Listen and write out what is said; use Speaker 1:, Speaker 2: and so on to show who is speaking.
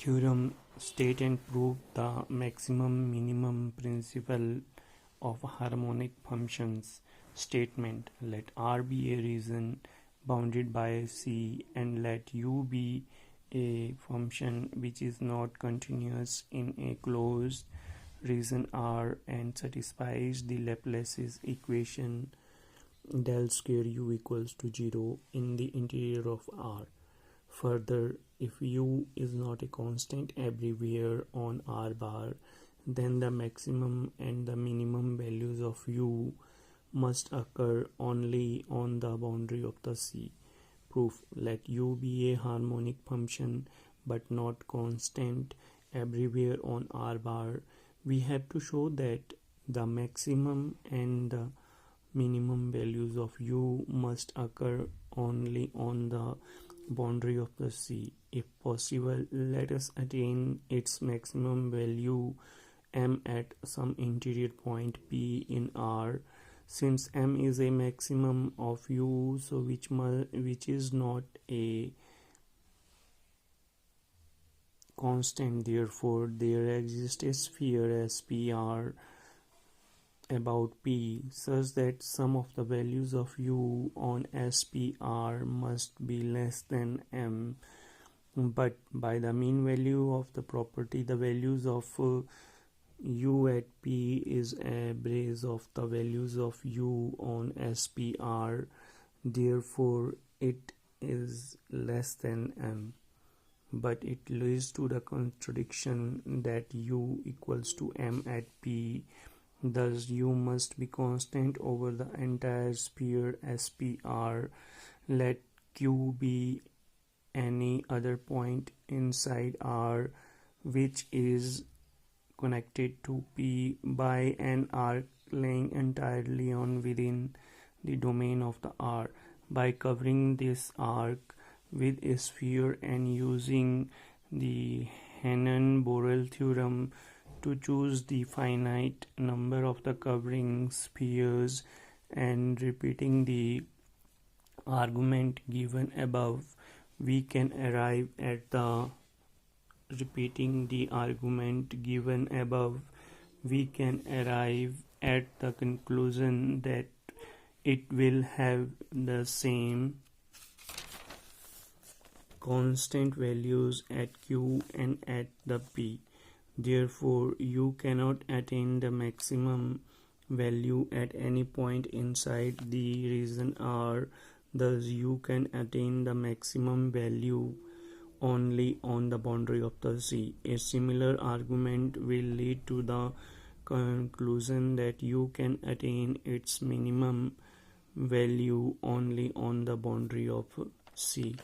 Speaker 1: Theorem: state and prove the maximum minimum principle of harmonic functions. Statement: let R be a region bounded by C and let U be a function which is not continuous in a closed region R and satisfies the Laplace's equation del square U equals to 0 in the interior of R. Further, if U is not a constant everywhere on R bar, then the maximum and the minimum values of U must occur only on the boundary of the C. Proof: let U be a harmonic function but not constant everywhere on R bar. We have to show that the maximum and the minimum values of U must occur only on the boundary of the C. If possible, let us attain its maximum value M at some interior point P in R. Since M is a maximum of U, so which is not a constant, therefore there exists a sphere SPR about P such that some of the values of U on SPR must be less than M, but by the mean value of the property, the values of U at P is average of the values of U on SPR, therefore it is less than M. But it leads to the contradiction that U equals to M at P. Thus, U must be constant over the entire sphere SPR. Let Q be any other point inside R which is connected to P by an arc laying entirely on within the domain of the R. By covering this arc with a sphere and using the Hennen-Borel theorem to choose the finite number of the covering spheres and repeating the argument given above, we can arrive at the conclusion that it will have the same constant values at Q and at the P. Therefore, U cannot attain the maximum value at any point inside the region R. Thus, U can attain the maximum value only on the boundary of the C. A similar argument will lead to the conclusion that U can attain its minimum value only on the boundary of C.